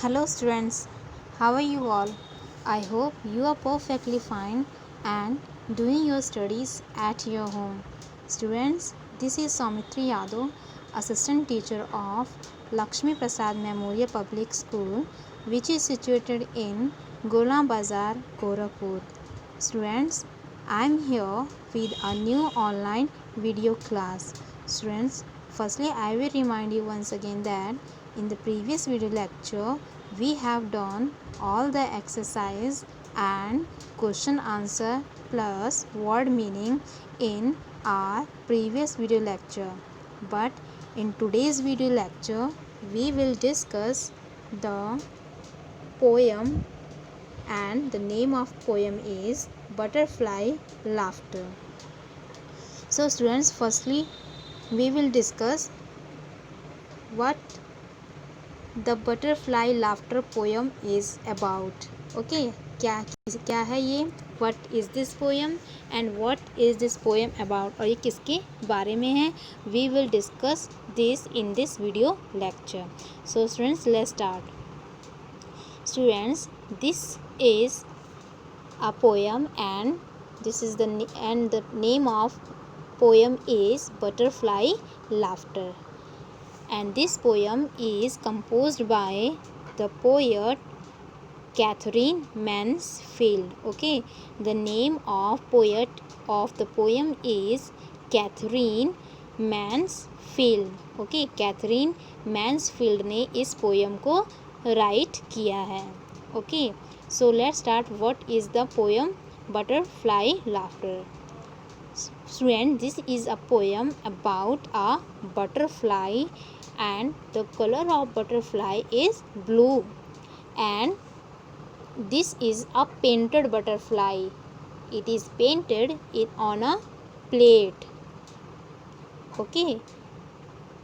Hello students, how are you all? I hope you are perfectly fine and doing your studies at your home. Students, this is Saumitri Yadav, Assistant Teacher of Lakshmi Prasad Memorial Public School, which is situated in Gola Bazar, Gorakhpur. Students, I am here with a new online video class. Students, firstly I will remind you once again that in the previous video lecture we have done all the exercise and question answer plus word meaning in our previous video lecture. But in today's video lecture we will discuss the poem, and the name of poem is Butterfly Laughter. So students, firstly we will discuss what the butterfly laughter poem is about. Okay, क्या है ये, what is this poem and what is this poem about, और ये किसके बारे में है, we will discuss this in this video lecture. So students, let's start. Students, this is a poem and this is the name of poem is Butterfly Laughter. And this poem is composed by the poet Catherine Mansfield. Okay, the name of poet of the poem is Catherine Mansfield. Okay, Catherine Mansfield ने इस poem को right किया है. Okay, so let's start. What is the poem Butterfly Laughter? Student, this is a poem about a butterfly and the color of butterfly is blue, and this is a painted butterfly. It is painted on a plate. Okay,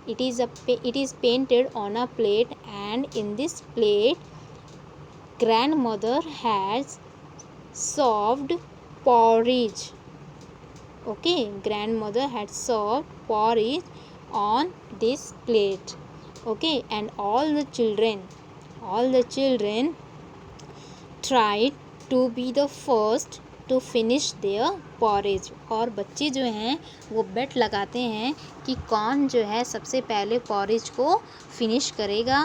it is painted on a plate, and in this plate grandmother has served porridge. Okay, grandmother had served porridge on this plate. Okay, and all the children tried to be the first to finish their porridge. और बच्चे जो हैं वो बेट लगाते हैं कि कौन जो है सबसे पहले porridge को फिनिश करेगा.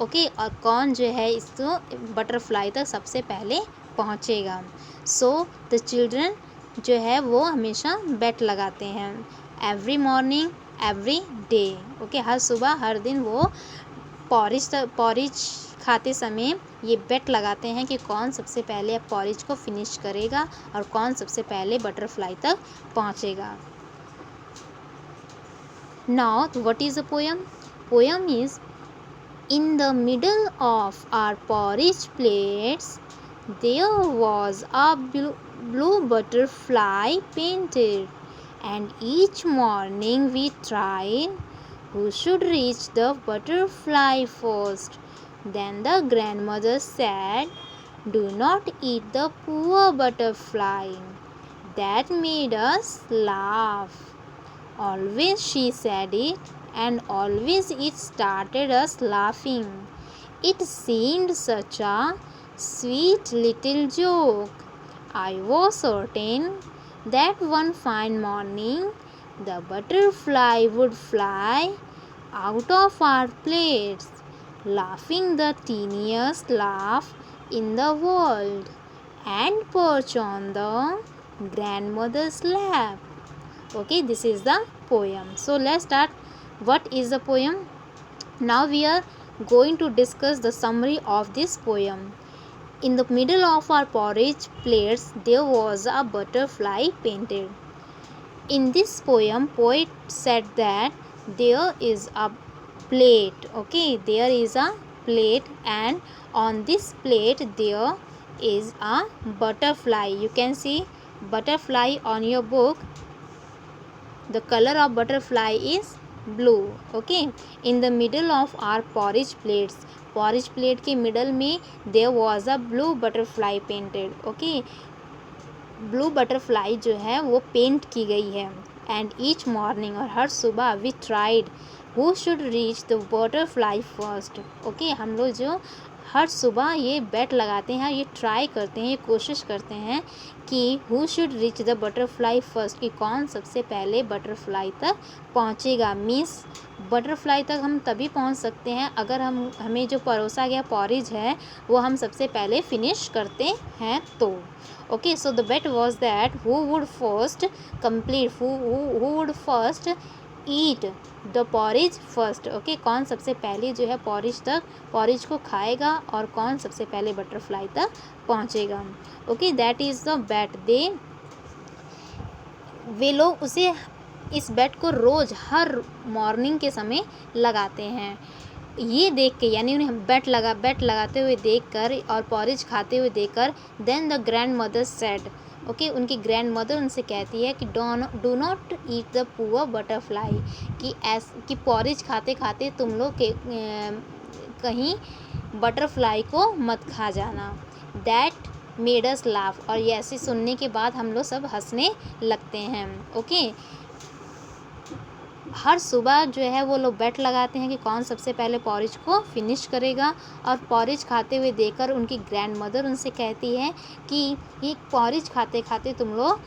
ओके, और कौन जो है इसको बटरफ्लाई तक सबसे पहले पहुंचेगा. सो द चिल्ड्रन जो है वो हमेशा बेट लगाते हैं. Every morning every day. Okay, हर सुबह हर दिन वो पॉरिज खाते समय ये बेट लगाते हैं कि कौन सबसे पहले पॉरिज को फिनिश करेगा और कौन सबसे पहले बटरफ्लाई तक पहुंचेगा. Now what is a poem? Poem is in the middle of our porridge plates there was a blue butterfly painted, and each morning we tried who should reach the butterfly first. Then the grandmother said, "Do not eat the poor butterfly." That made us laugh. Always she said it, and always it started us laughing. It seemed such a sweet little joke. I was certain that one fine morning the butterfly would fly out of our plates, laughing the teeniest laugh in the world, and perch on the grandmother's lap. Okay, this is the poem. So let's start. What is the poem? Now we are going to discuss the summary of this poem. In the middle of our porridge plates there was a butterfly painted. In this poem, poet said that there is a plate. Okay, there is a plate, and on this plate there is a butterfly. You can see butterfly on your book. The color of butterfly is blue. Okay, in the middle of our porridge plates, porridge plate के middle में there was a blue butterfly painted. Okay, blue butterfly जो है वो paint की गई है. And each morning, और हर सुबह, we tried who should reach the butterfly first. Okay, हम लोग जो हर सुबह ये बेट लगाते हैं, ये ट्राई करते हैं, ये कोशिश करते हैं कि who should reach the butterfly first, कि कौन सबसे पहले बटरफ्लाई तक पहुंचेगा। मीन्स बटरफ्लाई तक हम तभी पहुंच सकते हैं अगर हमें जो परोसा गया पॉरिज है वो हम सबसे पहले फिनिश करते हैं तो। Okay, so the bet was that who would first complete, who would first eat the porridge first. Okay, कौन सबसे पहले जो है पॉरिज को खाएगा और कौन सबसे पहले बटरफ्लाई तक पहुंचेगा। ओके, दैट इज़ द बेट। वे लोग उसे इस बेट को रोज़ हर मॉर्निंग के समय लगाते हैं। ये देख के, यानी उन्हें बेट लगाते हुए देखकर और पॉरिज खाते हुए देखकर, then the grand mother said, okay, उनकी ग्रैंड मदर उनसे कहती है कि do not eat the poor butterfly, कि पॉरिज खाते खाते तुम लोग के कहीं बटरफ्लाई को मत खा जाना। दैट मेड अस लाफ, और ये ऐसे सुनने के बाद हम लोग सब हंसने लगते हैं। ओके, हर सुबह जो है वो लोग बेट लगाते हैं कि कौन सबसे पहले पॉरिज को फिनिश करेगा, और पॉरिज खाते हुए देखकर उनकी ग्रैंड मदर उनसे कहती है कि ये पॉरिज खाते खाते तुम लोग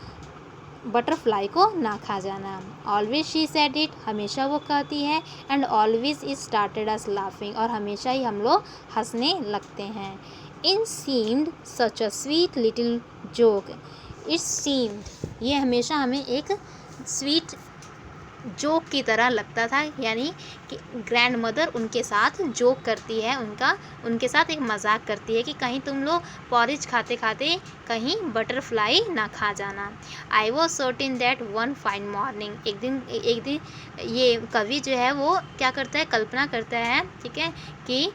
बटरफ्लाई को ना खा जाना। ऑलवेज शी सेड इट, हमेशा वो कहती है, and always it started us laughing, और हमेशा ही हम लोग हंसने लगते हैं। In seemed such a sweet little joke, it seemed, ये हमेशा हमें एक स्वीट जोक की तरह लगता था, यानी कि ग्रैंड मदर उनके साथ जोक करती है, उनके साथ एक मजाक करती है कि कहीं तुम लोग पॉरिज खाते खाते कहीं बटरफ्लाई ना खा जाना। I was certain that one fine morning, एक दिन ये कवि जो है वो क्या करता है, कल्पना करता है, ठीक है, कि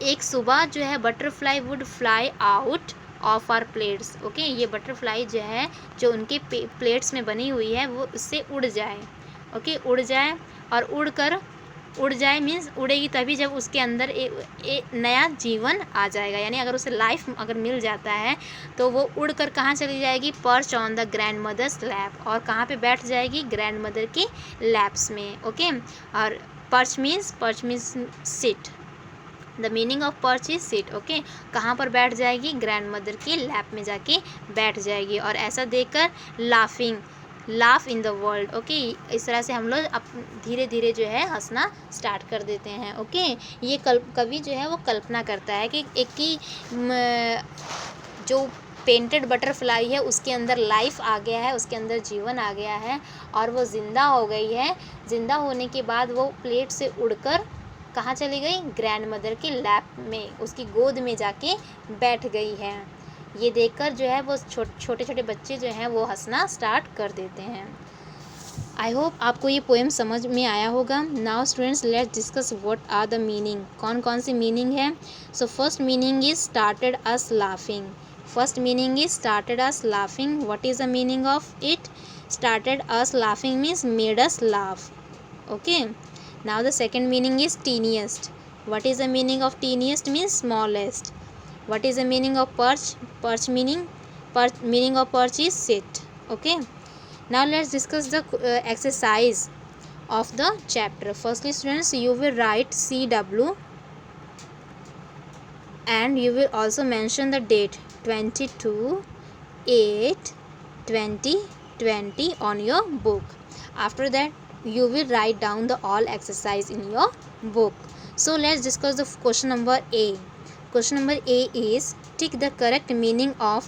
एक सुबह जो है butterfly would fly out of our plates. Okay, ये बटरफ्लाई जो है जो उनके प्लेट्स में बनी हुई है वो उससे उड़ जाए। ओके, उड़ जाए, और उड़ जाए मीन्स उड़ेगी तभी जब उसके अंदर एक नया जीवन आ जाएगा, यानी अगर उसे लाइफ अगर मिल जाता है तो वो उड़कर कहाँ चली जाएगी, perch on the grandmother's lap, और कहाँ पे बैठ जाएगी, ग्रैंड मदर की लैप्स में। ओके, और perch means sit, the meaning of perch is sit. Okay, कहाँ पर बैठ जाएगी, ग्रैंड मदर की लैप में जाके बैठ जाएगी, और ऐसा देखकर laugh in the world. Okay, इस तरह से हम लोग धीरे धीरे जो है हंसना स्टार्ट कर देते हैं। ओके, ये कवि जो है वो कल्पना करता है कि जो पेंटेड बटरफ्लाई है उसके अंदर लाइफ आ गया है, उसके अंदर जीवन आ गया है, और वो ज़िंदा हो गई है। ज़िंदा होने के बाद वो प्लेट से उड़कर कहाँ चली गई, ग्रैंड मदर की लैप में, उसकी गोद में जाके बैठ गई है। ये देखकर जो है वो छोटे छोटे बच्चे जो हैं वो हंसना स्टार्ट कर देते हैं। आई होप आपको ये पोएम समझ में आया होगा। Now students, let's discuss what are the meaning, कौन कौन सी मीनिंग है। So first meaning is started us laughing, first meaning is started us laughing. What is the meaning of it, started us laughing means made us laugh. Okay, now the second meaning is tiniest, what is the meaning of tiniest means smallest. What is the meaning of perch? Meaning of perch is sit. Okay. Now let's discuss the exercise of the chapter. Firstly, students, you will write CW and you will also mention the date 22/8/2020 on your book. After that, you will write down the all exercise in your book. So let's discuss the question number A. Question number A is tick the correct meaning of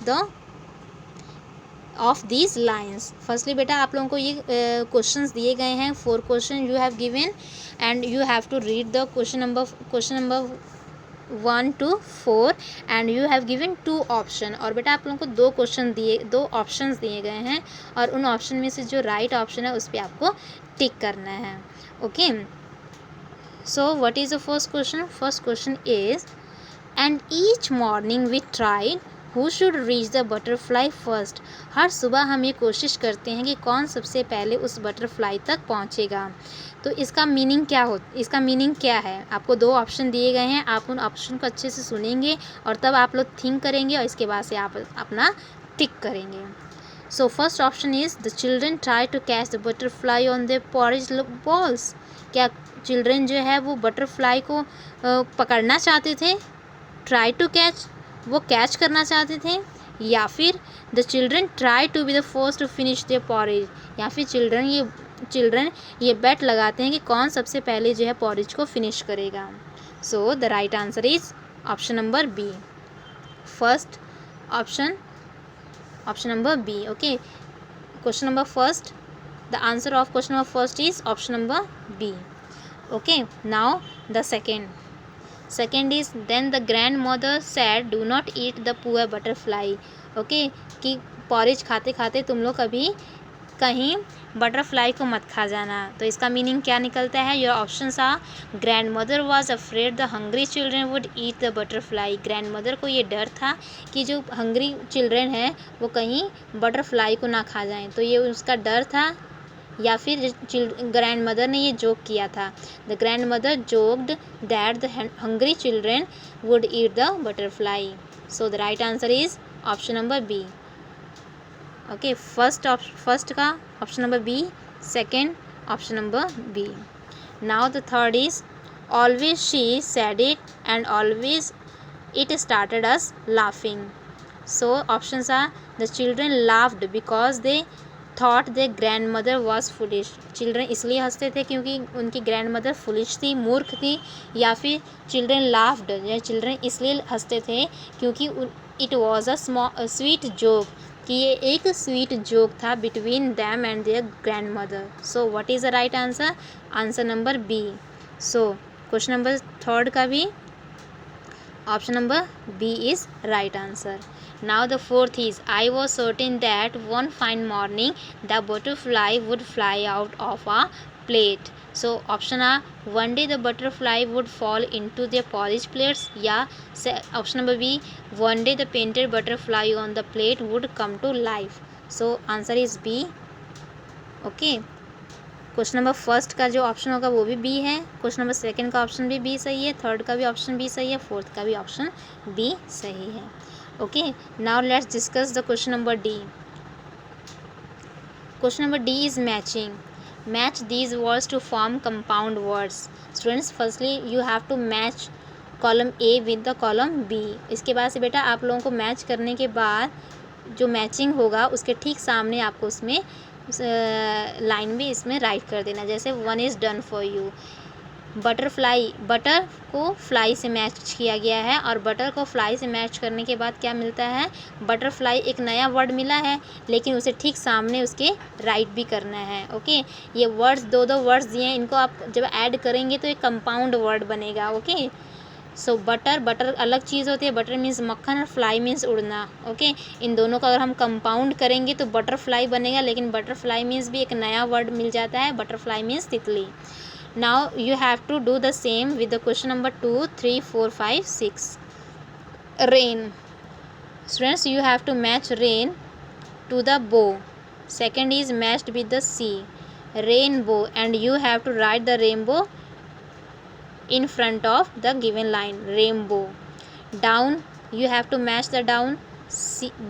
these lines. Firstly बेटा आप लोगों को ये questions दिए गए हैं, 4 question you have given and you have to read the question number 1 to 4 and you have given 2 option. और बेटा आप लोगों को 2 ऑप्शंस दिए गए हैं, और उन ऑप्शन में से जो राइट ऑप्शन है उस पर आपको टिक करना है। Okay, so what is the first question? First question is and each morning we tried who should reach the butterfly first. हर सुबह हम ये कोशिश करते हैं कि कौन सबसे पहले उस बटरफ्लाई तक पहुंचेगा। तो इसका मीनिंग क्या है? आपको 2 ऑप्शन दिए गए हैं, आप उन ऑप्शन को अच्छे से सुनेंगे और तब आप लोग थिंक करेंगे, और इसके बाद से आप अपना टिक करेंगे। So first option is the children try to catch the butterfly on the porridge bowls. क्या चिल्ड्रन जो है वो बटरफ्लाई को पकड़ना चाहते थे ट्राई टू कैच, वो कैच करना चाहते थे, या फिर the children try to be the first to finish their porridge, या फिर चिल्ड्रन ये बेट लगाते हैं कि कौन सबसे पहले जो है पॉरेज को फिनिश करेगा. So the right answer is option number B. First option number B. Okay, question number first, the answer of question number first is option number B. Okay, now the second is, then the grandmother said do not eat the poor butterfly. Okay, कि porridge खाते खाते तुम लोग कभी कहीं butterfly को मत खा जाना. तो इसका मीनिंग क्या निकलता है? Your options are, grand mother was afraid the hungry children would eat the butterfly. Grand mother को ये डर था कि जो हंग्री चिल्ड्रन हैं वो कहीं बटरफ्लाई को ना खा जाएं, तो ये उसका डर था, या फिर ग्रैंड मदर ने ये जोक किया था. The grand mother joked that the hungry children would eat the butterfly. So the right answer is option number B. Okay, first का option number B, second option number B. Now the third is, always she said it and always it started us laughing. So options are, the children laughed because they thought the grand mother was foolish. Children इसलिए हंसते थे क्योंकि उनकी grand mother foolish थी, मूर्ख थी, या फिर चिल्ड्रन लाफ्ड, या चिल्ड्रन इसलिए हंसते थे क्योंकि it was a sweet joke, कि ये एक स्वीट जोक था between them and their grand mother. So what is the right answer? Answer number B. So question number third का भी option number B is right answer. Now the fourth is, I was certain that one fine morning the butterfly would fly out of a plate. So option are, one day the butterfly would fall into their porridge plates, या option number B, one day the painted butterfly on the plate would come to life. So answer is B. Okay, question number first का जो option होगा वो भी B है, question number second का option भी B सही है, थर्ड का भी ऑप्शन बी सही है, फोर्थ का भी ऑप्शन बी सही है. Okay, now let's discuss the question number D. Question number D is matching. Match these words to form compound words. Students, firstly you have to match column A with the column B. इसके बाद से बेटा आप लोगों को match करने के बाद जो मैचिंग होगा उसके ठीक सामने आपको उसमें लाइन भी इसमें राइट कर देना. जैसे one is done for you. Butterfly, butter को फ्लाई से मैच किया गया है, और बटर को फ्लाई से मैच करने के बाद क्या मिलता है? बटरफ्लाई एक नया वर्ड मिला है, लेकिन उसे ठीक सामने उसके राइट भी करना है. ओके, ये वर्ड्स दो वर्ड्स दिए हैं, इनको आप जब ऐड करेंगे तो एक कंपाउंड वर्ड बनेगा. ओके, सो बटर अलग चीज़ होती है, बटर मीन्स मक्खन और फ्लाई मीन्स उड़ना. ओके, इन दोनों का अगर हम कंपाउंड करेंगे तो बटरफ्लाई बनेगा, लेकिन बटरफ्लाई मीन्स भी एक नया वर्ड मिल जाता है, बटरफ्लाई मीन्स तितली. Now you have to do the same with the question number 2, 3, 4, 5, 6. Rain. Students, you have to match rain to the bow. Second is matched with the sea. Rainbow, and you have to write the rainbow in front of the given line. Rainbow. Down, you have to match the down.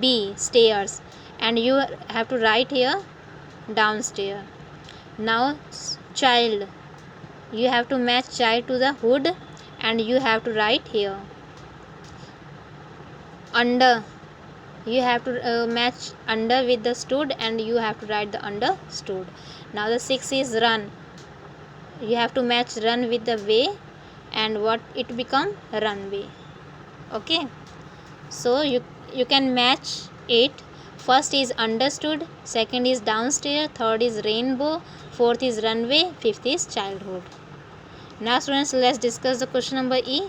B, stairs, and you have to write here downstairs. Now child, you have to match child to the hood, and you have to write here. Under, you have to match under with the stood, and you have to write the understood. Now the 6 is run. You have to match run with the way, and what it become? Runway. Okay, so you can match it. First is understood, second is downstairs, third is rainbow, fourth is runway, fifth is childhood. Now students, let's discuss the question number E.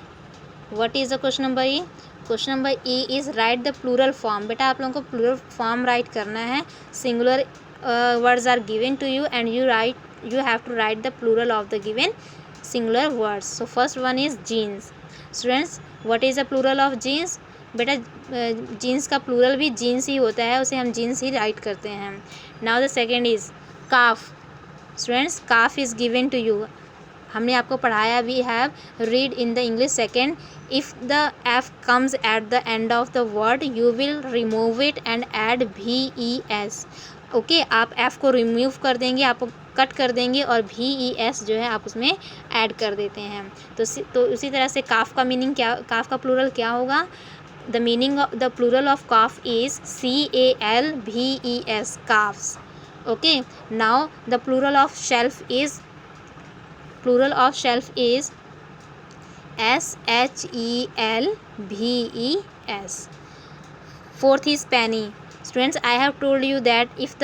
What is the question number E? Question number E is write the plural form. बेटा आप लोगों को plural form write करना है. Singular words are given to you, and you have to write the plural of the given singular words. So first one is jeans. Students, what is the plural of jeans? बेटा jeans का plural भी jeans ही होता है, उसे हम jeans ही write करते हैं. Now the second is calf. Students, calf is given to you. हमने आपको पढ़ाया, we have read in the English second, if the F comes at the end of the word you will remove it and add VES. Okay, आप F को remove कर देंगे, आप cut कर देंगे और भी ई एस जो है आप उसमें ऐड कर देते हैं। तो उसी तरह से काफ का मीनिंग क्या, काफ का प्लूरल क्या होगा? The meaning of the plural of calf is CALVES, calves. Okay, now the plural of shelf is SHELVES. Fourth is penny. Students, I have told you that if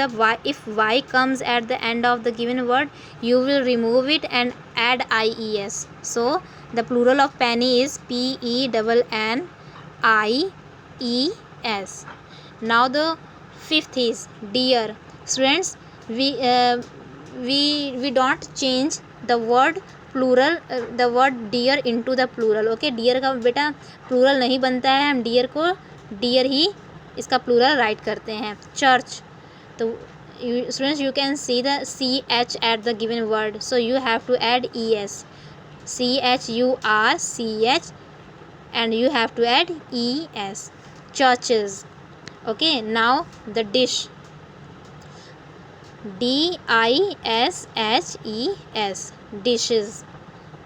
y comes at the end of the given word, you will remove it and add IES. So the plural of penny is PENNIES. Now the fifth is deer. Students, we don't change the word plural, the word deer into the plural. Okay, deer का बेटा plural नहीं बनता है, हम deer को deer ही इसका plural right करते हैं। चर्च, तो students you can see the CH at the given word, so you have to add ES, CHURCH and you have to add ES. Churches. Okay, now the dish, DISHES, dishes.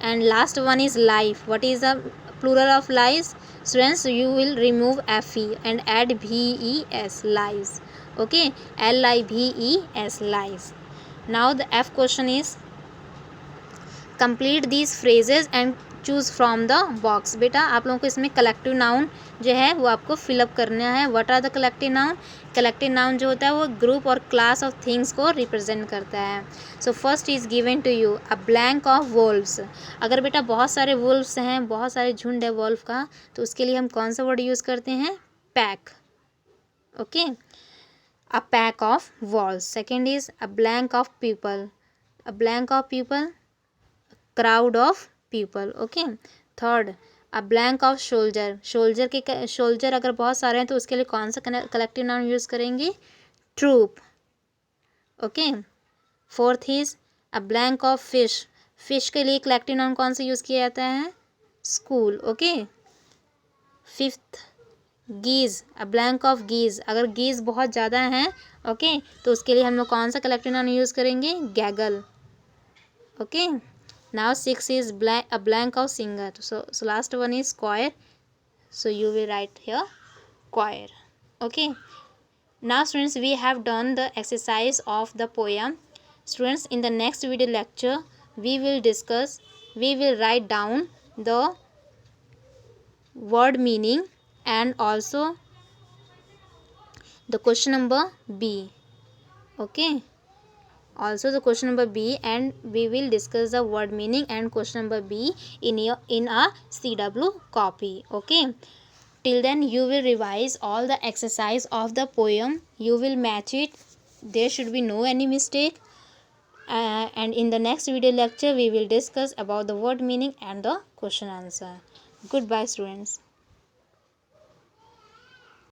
And last one is life. What is the plural of lives? Students, you will remove FE and add VES, lives. Okay, LIVES, lives. Now the F question is complete these phrases and choose from the box. बेटा आप लोगों को इसमें collective noun जो है वो आपको fill up करना है। What are the collective noun? Collective noun जो होता है वो ग्रुप और क्लास ऑफ थिंग्स को रिप्रेजेंट करता है। So first is given to you a blank of wolves. अगर बेटा बहुत सारे वोल्व्स हैं, बहुत सारे झुंड है वोल्व का, तो उसके लिए हम कौन सा वर्ड यूज़ करते हैं? Pack. Okay, a pack of valves. Second is a blank of people, a blank of people, crowd of people. Okay, third, a blank of soldier. Soldier अगर बहुत सारे हैं तो उसके लिए कौन सा कलेक्टिव नाउन यूज़ करेंगे? Troop. Okay, fourth is a blank of fish. Fish के लिए कलेक्टिव नाउन कौन सा यूज़ किया जाता है? School. Okay, fifth, geese, a blank of geese. अगर गीज बहुत ज़्यादा हैं ओके तो उसके लिए हम लोग कौन सा कलेक्टिव नाउन यूज़ करेंगे? Gaggle. Okay, now 6 is a blank of singer. So last one is choir, so you will write here choir. Okay, now students we have done the exercise of the poem. Students, in the next video lecture we will write down the word meaning and also the question number B. Okay, also the question number B, and we will discuss the word meaning and question number B in a CW copy. Okay, till then you will revise all the exercise of the poem, you will match it, there should be no any mistake, and in the next video lecture we will discuss about the word meaning and the question answer. Goodbye students.